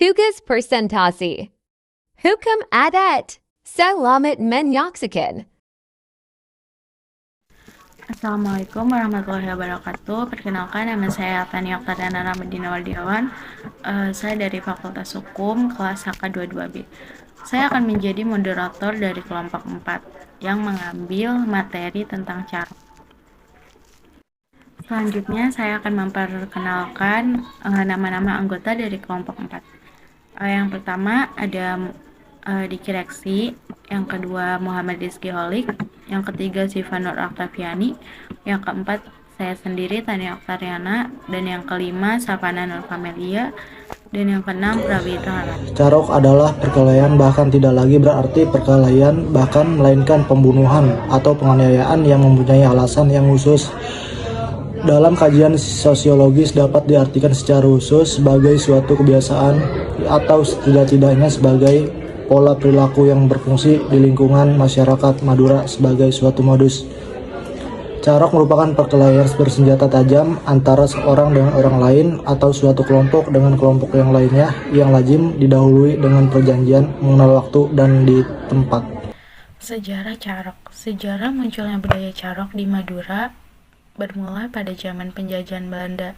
Tugas presentasi. Hukum adat. Selamat menyaksikan. Assalamualaikum warahmatullahi wabarakatuh. Perkenalkan, nama saya Tania Oktariana Ramadina Wardiawan. Saya dari Fakultas Hukum kelas HK22B. Saya akan menjadi moderator dari kelompok 4 yang mengambil materi tentang carok. Selanjutnya saya akan memperkenalkan nama-nama anggota dari kelompok 4. Yang pertama ada Diki Reksi, yang kedua Muhammad Rizky Holik, yang ketiga Siva Nur Oktaviani, yang keempat saya sendiri Tania Oktariana, dan yang kelima Savana Nur Kamelia, dan yang keenam Prawira. Carok adalah perkelahian, bahkan tidak lagi berarti perkelahian, bahkan melainkan pembunuhan atau penganiayaan yang mempunyai alasan yang khusus. Dalam kajian sosiologis dapat diartikan secara khusus sebagai suatu kebiasaan atau setidak-tidaknya sebagai pola perilaku yang berfungsi di lingkungan masyarakat Madura sebagai suatu modus. Carok merupakan perkelahian bersenjata tajam antara seorang dengan orang lain atau suatu kelompok dengan kelompok yang lainnya yang lazim didahului dengan perjanjian mengenal waktu dan di tempat. Sejarah carok. Sejarah munculnya budaya carok di Madura bermula pada zaman penjajahan Belanda,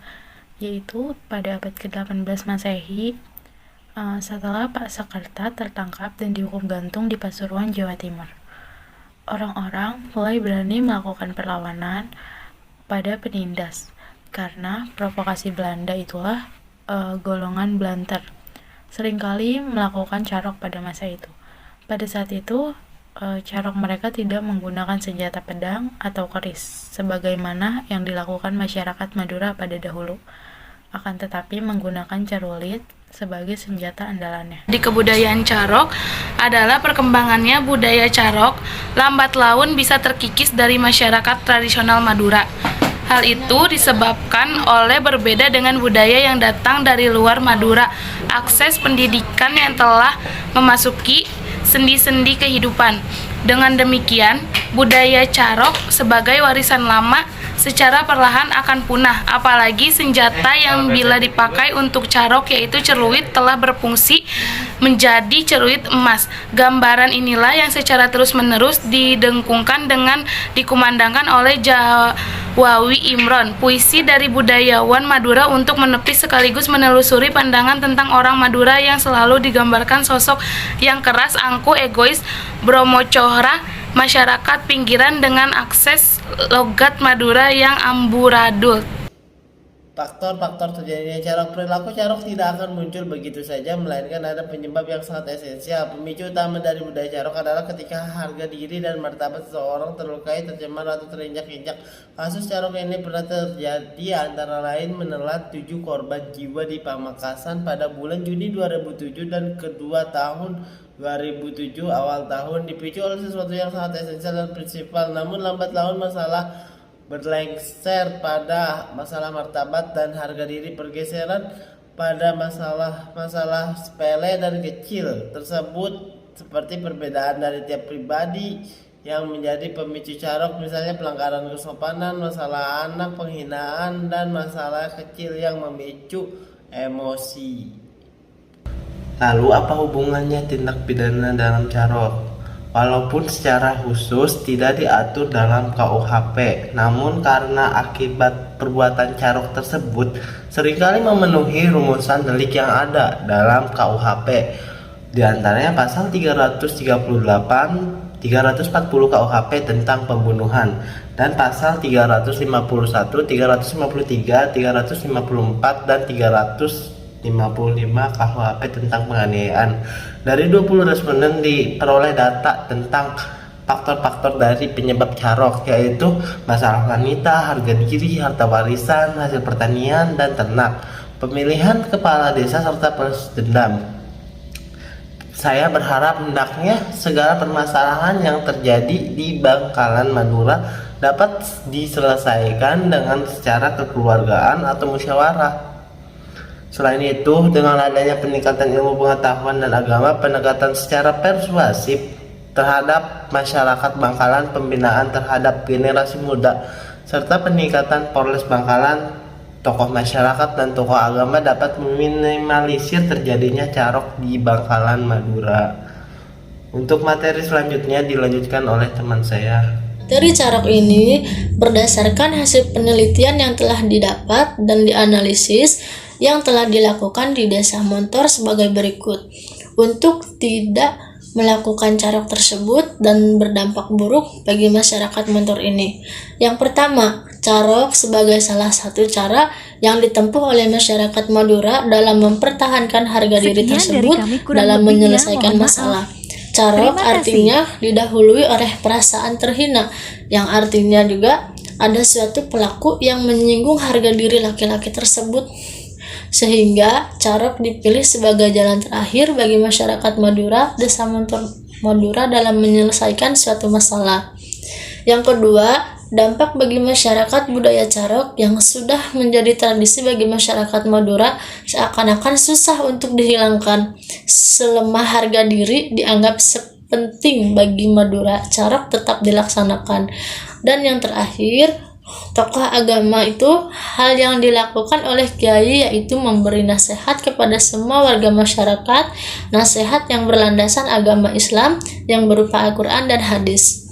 yaitu pada abad ke-18 Masehi. Setelah Pak Sakerta tertangkap dan dihukum gantung di Pasuruan, Jawa Timur, orang-orang mulai berani melakukan perlawanan pada penindas. Karena provokasi Belanda itulah golongan Belanter seringkali melakukan carok pada masa itu. Pada saat itu, carok mereka tidak menggunakan senjata pedang atau keris, sebagaimana yang dilakukan masyarakat Madura pada dahulu, akan tetapi menggunakan cerulit sebagai senjata andalannya. Di kebudayaan carok adalah perkembangannya budaya carok lambat laun bisa terkikis dari masyarakat tradisional Madura. Hal itu disebabkan oleh berbeda dengan budaya yang datang dari luar Madura, akses pendidikan yang telah memasuki sendi-sendi kehidupan. Dengan demikian, budaya carok sebagai warisan lama secara perlahan akan punah, apalagi senjata yang bila dipakai untuk carok yaitu celuit telah berfungsi menjadi celuit emas. Gambaran inilah yang secara terus-menerus didengkungkan dengan dikumandangkan oleh Jawawi Imron, puisi dari budayawan Madura untuk menepis sekaligus menelusuri pandangan tentang orang Madura yang selalu digambarkan sosok yang keras, angkuh, egois, bromocohra, masyarakat pinggiran dengan akses logat Madura yang amburadul. Faktor-faktor terjadinya carok. Perilaku carok tidak akan muncul begitu saja, melainkan ada penyebab yang sangat esensial. Pemicu utama dari budaya carok adalah ketika harga diri dan martabat seseorang terlukai, tercemar, atau terinjak-injak. Kasus carok ini pernah terjadi antara lain menelan 7 korban jiwa di Pamekasan pada bulan Juni 2007 dan kedua tahun 2007 awal tahun, dipicu oleh sesuatu yang sangat esensial dan prinsipal. Namun lambat laun masalah berlengser pada masalah martabat dan harga diri, pergeseran pada masalah sepele dan kecil tersebut, seperti perbedaan dari tiap pribadi yang menjadi pemicu carok, misalnya pelanggaran kesopanan, masalah anak, penghinaan, dan masalah kecil yang memicu emosi. Lalu apa hubungannya tindak pidana dalam carok? Walaupun secara khusus tidak diatur dalam KUHP, namun karena akibat perbuatan carok tersebut seringkali memenuhi rumusan delik yang ada dalam KUHP. Di antaranya pasal 338, 340 KUHP tentang pembunuhan, dan pasal 351, 353, 354, dan 355 KUHP tentang penganiayaan. Dari 20 responden diperoleh data tentang faktor-faktor dari penyebab carok, yaitu masalah wanita, harga diri, harta warisan, hasil pertanian dan ternak, pemilihan kepala desa, serta balas dendam. Saya berharap hendaknya segala permasalahan yang terjadi di Bangkalan Madura dapat diselesaikan dengan secara kekeluargaan atau musyawarah. Selain itu, dengan adanya peningkatan ilmu pengetahuan dan agama, pendekatan secara persuasif terhadap masyarakat Bangkalan, pembinaan terhadap generasi muda, serta peningkatan Polres Bangkalan tokoh masyarakat dan tokoh agama dapat meminimalisir terjadinya carok di Bangkalan, Madura. Untuk materi selanjutnya dilanjutkan oleh teman saya. Materi carok ini berdasarkan hasil penelitian yang telah didapat dan dianalisis yang telah dilakukan di Desa Montor sebagai berikut. Untuk tidak melakukan carok tersebut dan berdampak buruk bagi masyarakat Montor ini. Yang pertama, carok sebagai salah satu cara yang ditempuh oleh masyarakat Madura dalam mempertahankan harga diri Sekian dari tersebut kami, kurang dalam lebihnya menyelesaikan mohon masalah. maaf. Carok Terima kasih. artinya didahului oleh perasaan terhina, yang artinya juga ada suatu pelaku yang menyinggung harga diri laki-laki tersebut, sehingga carok dipilih sebagai jalan terakhir bagi masyarakat Madura, Desa Montor Madura dalam menyelesaikan suatu masalah. Yang kedua, dampak bagi masyarakat budaya carok yang sudah menjadi tradisi bagi masyarakat Madura seakan-akan susah untuk dihilangkan. Selemah harga diri dianggap penting bagi Madura, carok tetap dilaksanakan. Dan yang terakhir, tokoh agama itu hal yang dilakukan oleh kiai yaitu memberi nasihat kepada semua warga masyarakat, nasihat yang berlandasan agama Islam yang berupa Al-Quran dan hadis.